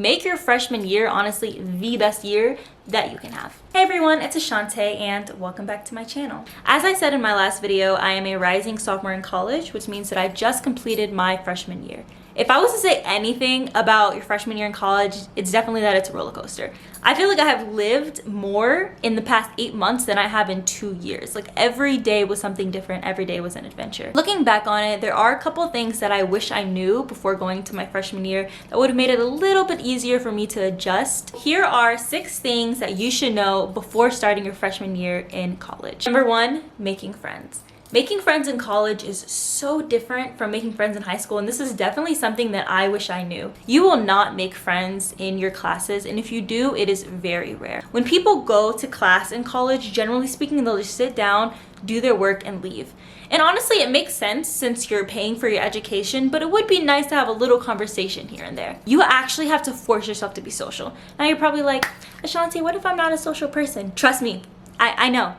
Make your freshman year honestly the best year that you can have. Hey everyone, it's Ashante and welcome back to my channel. As I said in my last video, I am a rising sophomore in college, which means that I just completed my freshman year. If I was to say anything about your freshman year in college, it's definitely that it's a roller coaster. I feel like I have lived more in the past 8 months than I have in 2 years. Like every day was something different, every day was an adventure. Looking back on it, there are a couple things that I wish I knew before going to my freshman year that would have made it a little bit easier for me to adjust. Here are 6 things that you should know before starting your freshman year in college. Number 1, making friends. Making friends in college is so different from making friends in high school, and this is definitely something that I wish I knew. You will not make friends in your classes, and if you do, it is very rare. When people go to class in college, generally speaking, they'll just sit down, do their work, and leave. And honestly, it makes sense since you're paying for your education, but it would be nice to have a little conversation here and there. You actually have to force yourself to be social. Now you're probably like, Ashanti, what if I'm not a social person? Trust me, I know.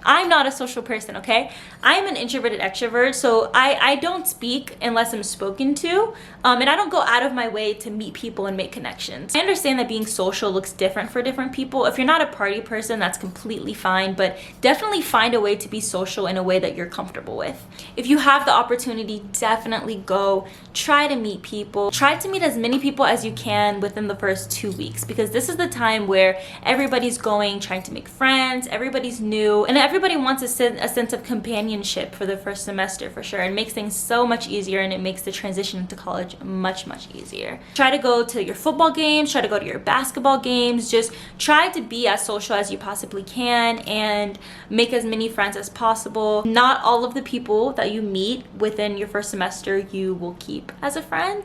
I'm not a social person, okay? I'm an introverted extrovert, so I don't speak unless I'm spoken to, and I don't go out of my way to meet people and make connections. I understand that being social looks different for different people. If you're not a party person, that's completely fine, but definitely find a way to be social in a way that you're comfortable with. If you have the opportunity, definitely go. Try to meet people. Try to meet as many people as you can within the first 2 weeks, because this is the time where everybody's going, trying to make friends, everybody's new, and everybody wants a sense of companionship for the first semester for sure. It makes things so much easier, and it makes the transition into college much easier. Try to go to your football games, try to go to your basketball games, just try to be as social as you possibly can and make as many friends as possible. Not all of the people that you meet within your first semester you will keep as a friend.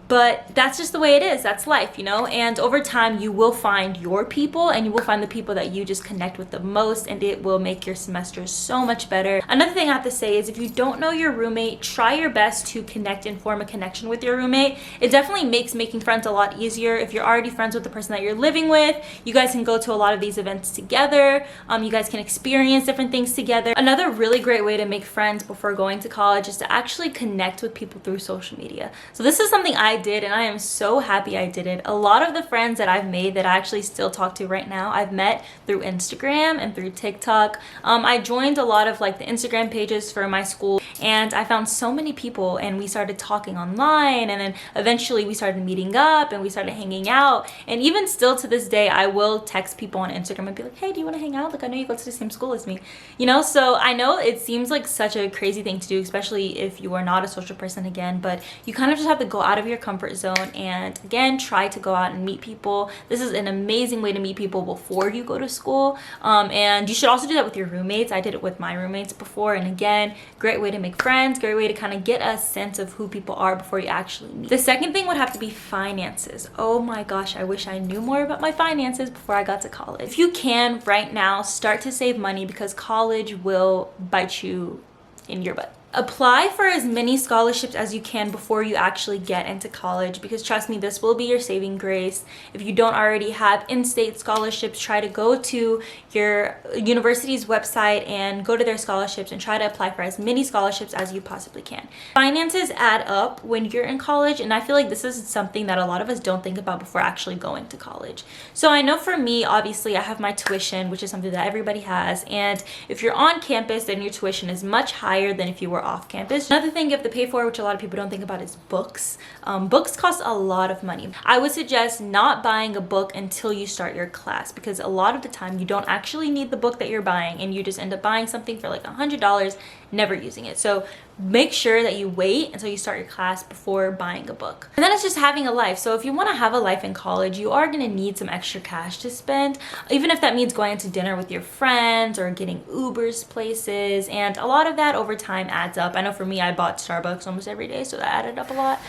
But that's just the way it is. That's life, you know? And over time, you will find your people, and you will find the people that you just connect with the most, and it will make your semester so much better. Another thing I have to say is if you don't know your roommate, try your best to connect and form a connection with your roommate. It definitely makes making friends a lot easier. If you're already friends with the person that you're living with, you guys can go to a lot of these events together. You guys can experience different things together. Another really great way to make friends before going to college is to actually connect with people through social media. So this is something I did, and I am so happy I did it. A lot of the friends that I've made that I actually still talk to right now, I've met through Instagram and through TikTok. I joined a lot of like the Instagram pages for my school, and I found so many people, and we started talking online, and then eventually we started meeting up and we started hanging out. And even still to this day, I will text people on Instagram and be like, hey, do you want to hang out? Like, I know you go to the same school as me, you know? So I know it seems like such a crazy thing to do, especially if you are not a social person again, but you kind of just have to go out of your comfort zone and again try to go out and meet people. This is an amazing way to meet people before you go to school, and you should also do that with your roommates. I did it with my roommates before, and again, great way to make friends, great way to kind of get a sense of who people are before you actually meet. The second thing would have to be finances. Oh my gosh, I wish I knew more about my finances before I got to college. If you can right now, start to save money, because college will bite you in your butt. Apply for as many scholarships as you can before you actually get into college, because trust me, this will be your saving grace. If you don't already have in-state scholarships, try to go to your university's website and go to their scholarships and try to apply for as many scholarships as you possibly can. Finances add up when you're in college, and I feel like this is something that a lot of us don't think about before actually going to college. So I know for me, obviously, I have my tuition, which is something that everybody has, and if you're on campus, then your tuition is much higher than if you were off campus. Another thing you have to pay for, which a lot of people don't think about, is books. Books cost a lot of money. I would suggest not buying a book until you start your class, because a lot of the time you don't actually need the book that you're buying, and you just end up buying something for like $100, never using it. So make sure that you wait until you start your class before buying a book. And then it's just having a life. So if you want to have a life in college, you are going to need some extra cash to spend, even if that means going out to dinner with your friends or getting Ubers places, and a lot of that over time adds up. I know for me, I bought Starbucks almost every day, so that added up a lot.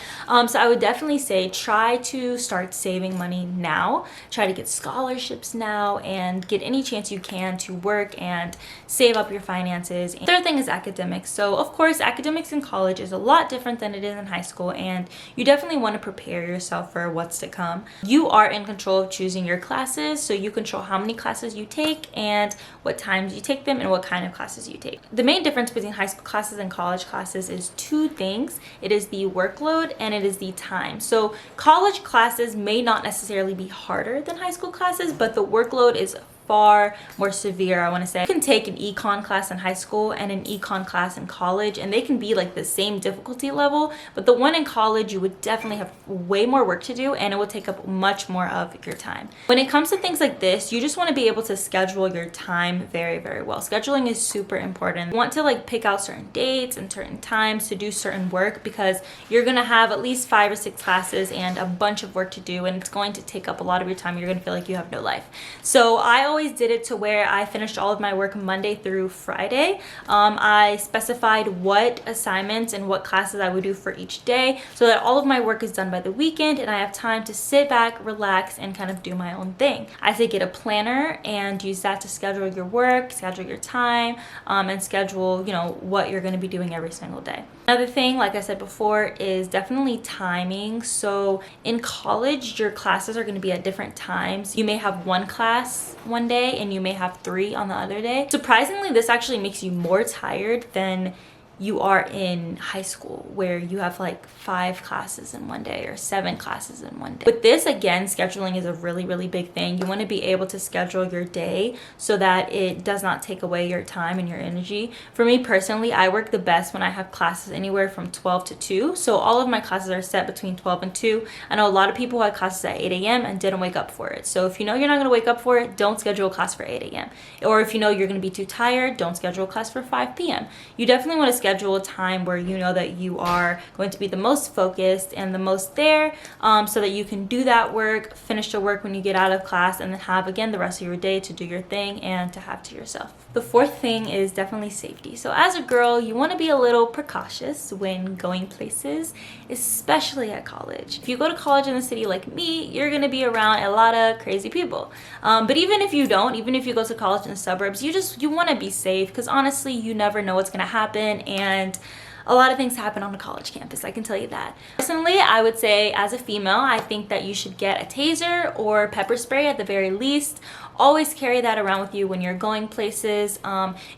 So I would definitely say try to start saving money now, try to get scholarships now, and get any chance you can to work and save up your finances. And third thing is academics. So of course, academics academics in college is a lot different than it is in high school, and you definitely want to prepare yourself for what's to come. You are in control of choosing your classes, so you control how many classes you take and what times you take them and what kind of classes you take. The main difference between high school classes and college classes is two things. It is the workload and it is the time. So college classes may not necessarily be harder than high school classes, but the workload is far more severe, I want to say. You can take an econ class in high school and an econ class in college, and they can be like the same difficulty level, but the one in college you would definitely have way more work to do, and it would take up much more of your time. When it comes to things like this, you just want to be able to schedule your time very, very well. Scheduling is super important. You want to like pick out certain dates and certain times to do certain work, because you're going to have at least 5 or 6 classes and a bunch of work to do, and it's going to take up a lot of your time. You're going to feel like you have no life. So I always did it to where I finished all of my work Monday through Friday. I specified what assignments and what classes I would do for each day, so that all of my work is done by the weekend and I have time to sit back, relax, and kind of do my own thing. I say get a planner and use that to schedule your work, schedule your time, and schedule, you know, what you're going to be doing every single day. Another thing, like I said before, is definitely timing. So in college, your classes are going to be at different times. You may have one class one day and you may have 3 on the other day. Surprisingly, this actually makes you more tired than you are in high school, where you have like 5 classes in one day or 7 classes in one day. With this, again, scheduling is a really, really big thing. You want to be able to schedule your day so that it does not take away your time and your energy. For me personally, I work the best when I have classes anywhere from 12 to 2. So all of my classes are set between 12 and 2. I know a lot of people had classes at 8 a.m. and didn't wake up for it. So if you know you're not going to wake up for it, don't schedule a class for 8 a.m. Or if you know you're going to be too tired, don't schedule a class for 5 p.m. You definitely want to schedule a time where you know that you are going to be the most focused and the most there, so that you can do that work, finish the work when you get out of class, and then have again the rest of your day to do your thing and to have to yourself. The fourth thing is definitely safety. So as a girl, you want to be a little precautious when going places, especially at college. If you go to college in the city like me, you're going to be around a lot of crazy people. But even if you don't, even if you go to college in the suburbs, you want to be safe, because honestly, you never know what's going to happen, and a lot of things happen on a college campus, I can tell you that. Personally, I would say as a female, I think that you should get a taser or pepper spray at the very least. Always carry that around with you when you're going places.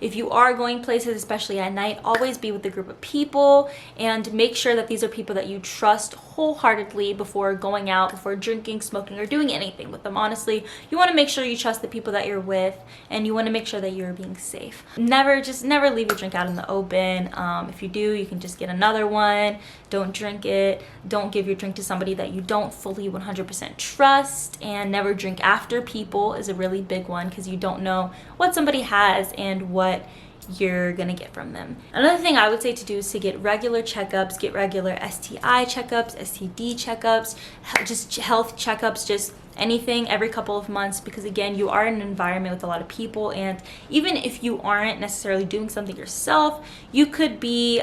If you are going places, especially at night, always be with a group of people and make sure that these are people that you trust wholeheartely before going out, before drinking, smoking, or doing anything with them. Honestly, you want to make sure you trust the people that you're with, and you want to make sure that you're being safe. Never leave your drink out in the open. If you do, you can just get another one. Don't drink it. Don't give your drink to somebody that you don't fully 100% trust, and never drink after people is a really big one, because you don't know what somebody has and what you're gonna get from them. Another thing I would say to do is to get regular checkups, get regular STI checkups, STD checkups, just health checkups, just anything every couple of months, because again, you are in an environment with a lot of people, and even if you aren't necessarily doing something yourself, you could be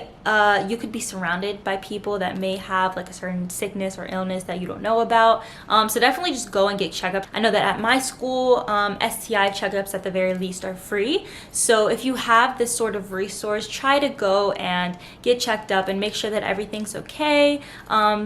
surrounded by people that may have like a certain sickness or illness that you don't know about. So definitely just go and get checkups. I know that at my school, STI checkups at the very least are free. So if you have this sort of resource, try to go and get checked up and make sure that everything's okay,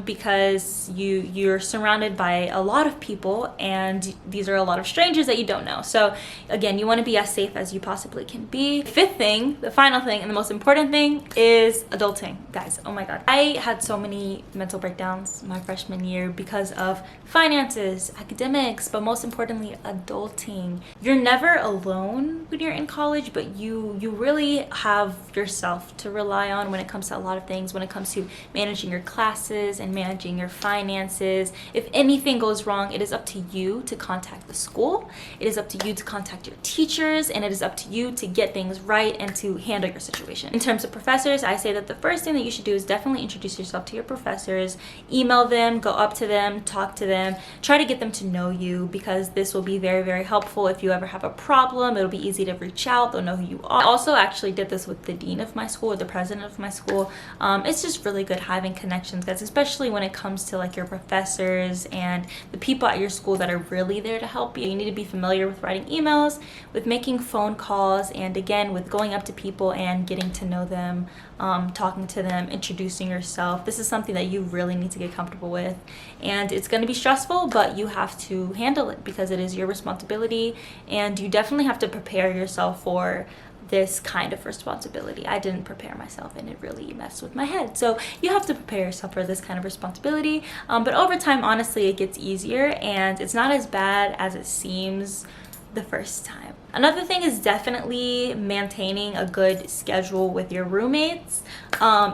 because you're surrounded by a lot of people, and these are a lot of strangers that you don't know. So again, you want to be as safe as you possibly can be. Fifth thing, the final thing, and the most important thing is adulting. Guys, oh my god, I had so many mental breakdowns my freshman year because of finances, academics, but most importantly, adulting. You're never alone when you're in college, but you really have yourself to rely on when it comes to a lot of things, when it comes to managing your classes and managing your finances. If anything goes wrong, it is up to you to contact the school. It is up to you to contact your teachers, and it is up to you to get things right and to handle your situation. In terms of professors, I say that the first thing that you should do is definitely introduce yourself to your professors. Email them, go up to them, talk to them, try to get them to know you, because this will be very, very helpful. If you ever have a problem, it'll be easy to reach out. They'll know who you are. Also, also actually did this with the dean of my school, or the president of my school. It's just really good having connections, guys, especially when it comes to like your professors and the people at your school that are really there to help you. You need to be familiar with writing emails, with making phone calls, and again, with going up to people and getting to know them, talking to them, introducing yourself. This is something that you really need to get comfortable with, and it's going to be stressful, but you have to handle it because it is your responsibility, and you definitely have to prepare yourself for this kind of responsibility. I didn't prepare myself and it really messed with my head. So you have to prepare yourself for this kind of responsibility. But over time, honestly, it gets easier and it's not as bad as it seems the first time. Another thing is definitely maintaining a good schedule with your roommates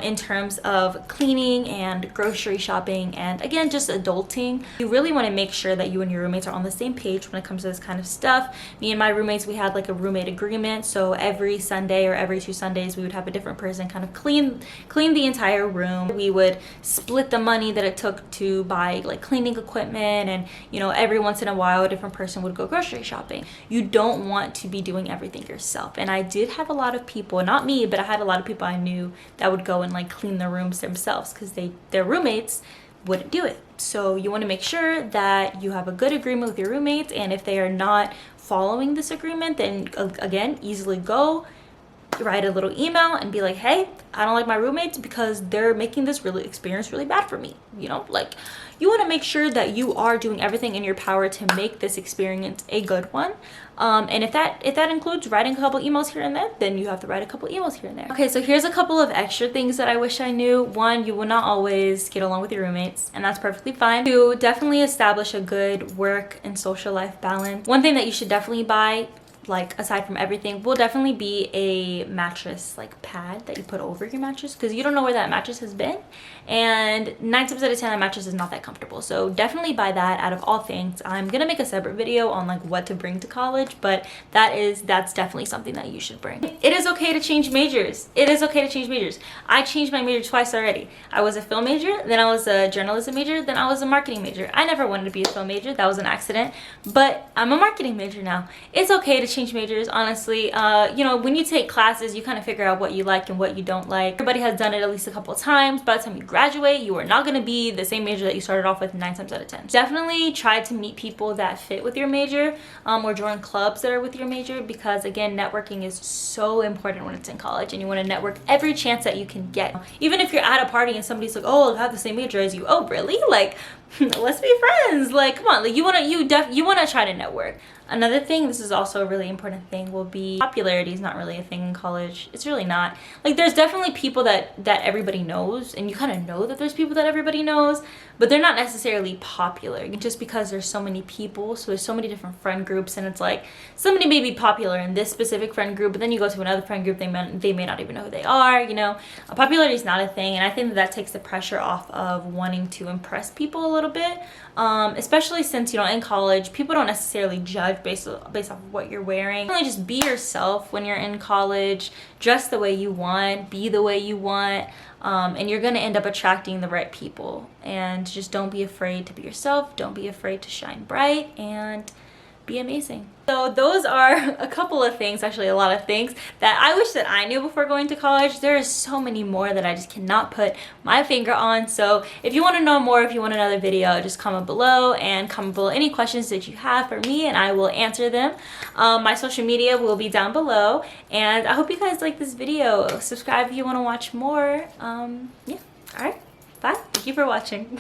in terms of cleaning and grocery shopping, and again, just adulting. You really want to make sure that you and your roommates are on the same page when it comes to this kind of stuff. Me and my roommates, we had like a roommate agreement, so every Sunday or every 2 Sundays we would have a different person kind of clean the entire room. We would split the money that it took to buy like cleaning equipment, and you know, every once in a while a different person would go grocery shopping. You don't want to be doing everything yourself, and I did have a lot of people, not me, but I had a lot of people I knew that would go and like clean the rooms themselves because their roommates wouldn't do it. So you want to make sure that you have a good agreement with your roommates, and if they are not following this agreement, then again, easily go write a little email and be like, hey, I don't like my roommates because they're making this experience really bad for me. You know, like, you want to make sure that you are doing everything in your power to make this experience a good one. And if that includes writing a couple emails here and there, then you have to write a couple emails here and there. Okay, so here's a couple of extra things that I wish I knew. 1, you will not always get along with your roommates, and that's perfectly fine. 2, definitely establish a good work and social life balance. One thing that you should definitely buy, like aside from everything, will definitely be a mattress like pad that you put over your mattress, because you don't know where that mattress has been, and 9 times out of 10 that mattress is not that comfortable. So definitely buy that out of all things. I'm gonna make a separate video on like what to bring to college, but that's definitely something that you should bring. It is okay to change majors. It is okay to change majors. I changed my major twice already. I was a film major, then I was a journalism major, then I was a marketing major. I never wanted to be a film major. That was an accident, but I'm a marketing major now. It's okay to change majors, honestly. You know, when you take classes, you kind of figure out what you like and what you don't like. Everybody has done it at least a couple of times. By the time you graduate, you are not going to be the same major that you started off with 9 times out of 10. Definitely try to meet people that fit with your major, or join clubs that are with your major, because again, networking is so important when it's in college, and you want to network every chance that you can get. Even if you're at a party and somebody's like, oh, I have the same major as you. Oh, really? Like, let's be friends. Like, come on. Like, you want to try to network. Another thing, this is also a really important thing, will be popularity is not really a thing in college. It's really not. Like, there's definitely people that everybody knows, and you kind of know that there's people that everybody knows, but they're not necessarily popular just because there's so many people. So there's so many different friend groups, and it's like somebody may be popular in this specific friend group, but then you go to another friend group, they may not even know who they are. You know, popularity is not a thing, and I think that takes the pressure off of wanting to impress people a little bit, especially since, you know, in college, people don't necessarily judge based off of what you're wearing. Really, just be yourself when you're in college. Dress the way you want, be the way you want, and you're gonna end up attracting the right people. And just don't be afraid to be yourself. Don't be afraid to shine bright, and be amazing. So those are a couple of things, actually a lot of things, that I wish that I knew before going to college. There is so many more that I just cannot put my finger on. So if you want to know more, if you want another video, just comment below, and comment below any questions that you have for me, and I will answer them. My social media will be down below, and I hope you guys like this video. Subscribe if you want to watch more. Yeah, all right, bye. Thank you for watching.